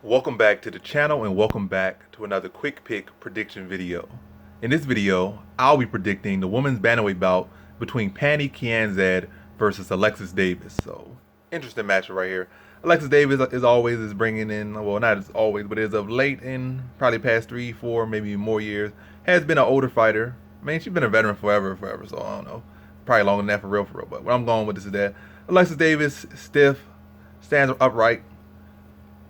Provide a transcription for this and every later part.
Welcome back to the channel and welcome back to another quick pick prediction video. In this video, I'll be predicting the women's bantamweight bout between Pannie Kianzad versus Alexis Davis. So, interesting matchup right here. Alexis Davis, as always, is bringing in, well, not as always, but as of late in probably past 3, 4, maybe more years, has been an older fighter. I mean, she's been a veteran forever, so I don't know. Probably longer than that for real. But where I'm going with this is that Alexis Davis, stiff, stands upright,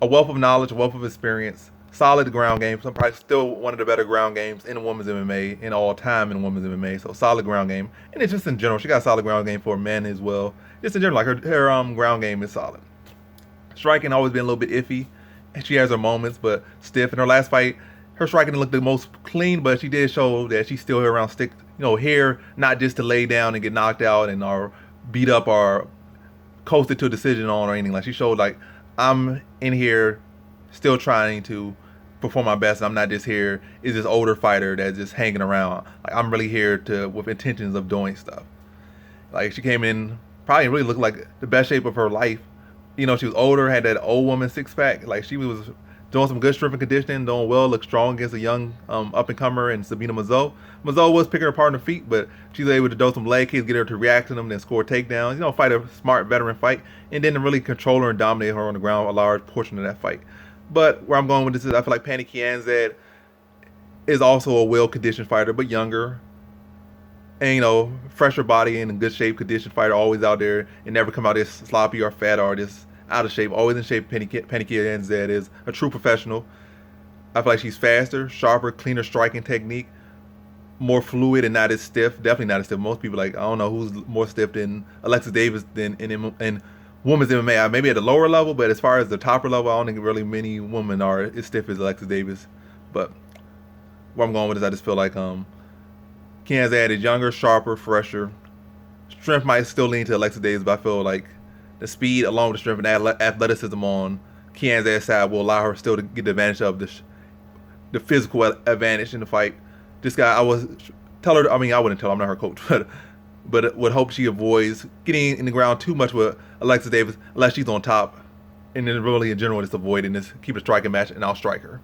a wealth of knowledge, a wealth of experience, solid ground game. So probably still one of the better ground games in women's MMA, in all time in women's MMA. So solid ground game. And it's just in general, she got a solid ground game for men as well. Just in general, like her ground game is solid. Striking always been a little bit iffy. And she has her moments, but stiff. In her last fight, her striking didn't look the most clean, but she did show that she's still here around stick, here, not just to lay down and get knocked out and or beat up or coasted to a decision on or anything. Like she showed like, I'm in here still trying to perform my best. I'm not just here is this older fighter that's just hanging around. Like I'm really here with intentions of doing stuff. Like she came in probably really looked like the best shape of her life. She was older, had that old woman six pack. Like she was doing some good strength and conditioning, doing well, looked strong against a young up and comer and Sabina Mazo. Mazo was picking her apart in the feet, but she was able to do some leg kicks, get her to react to them, then score takedowns. Fight a smart veteran fight, and then to really control her and dominate her on the ground a large portion of that fight. But where I'm going with this is I feel like Pannie Kianzad is also a well-conditioned fighter, but younger. And fresher body and in good shape, conditioned fighter, always out there and never come out as sloppy or fat or just out of shape. Always in shape. Pannie Kianzad is a true professional. I feel like she's faster, sharper, cleaner striking technique, more fluid and not as stiff. Definitely not as stiff. Most people I don't know who's more stiff than Alexis Davis than in women's MMA. Maybe at the lower level, but as far as the topper level, I don't think really many women are as stiff as Alexis Davis. But where I'm going with this, I just feel like Kianzad is younger, sharper, fresher. Strength might still lean to Alexis Davis, but I feel like the speed along with the strength and athleticism on Kianzad's side will allow her still to get the advantage of the physical advantage in the fight. This guy, I wouldn't tell her, I'm not her coach, but would hope she avoids getting in the ground too much with Alexis Davis unless she's on top. And then really in general, just avoiding this, keep a striking match, and I'll strike her.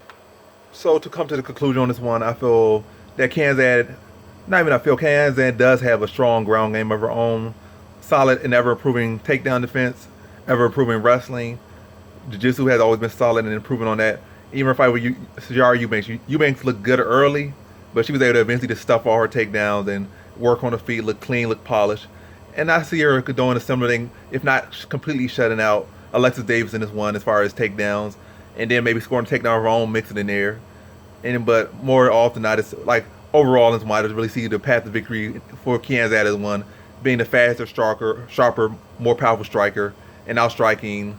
So to come to the conclusion on this one, I feel that Kianzad does have a strong ground game of her own, solid and ever improving takedown defense, ever improving wrestling. Jiu-jitsu has always been solid and improving on that. Even her fight with Sijara Eubanks looked good early, but she was able to eventually just stuff all her takedowns and work on her feet, look clean, look polished. And I see her doing a similar thing, if not completely shutting out Alexis Davis in this one as far as takedowns, and then maybe scoring a takedown of her own, mixing in there. But more often not, it's like overall in this one, I just really see the path to victory for Kianzad as one, being the faster, sharper, more powerful striker, and out striking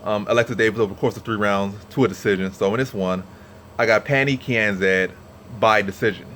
Alexis Davis over the course of 3 rounds to a decision. So in this one, I got Pannie Kianzad by decision.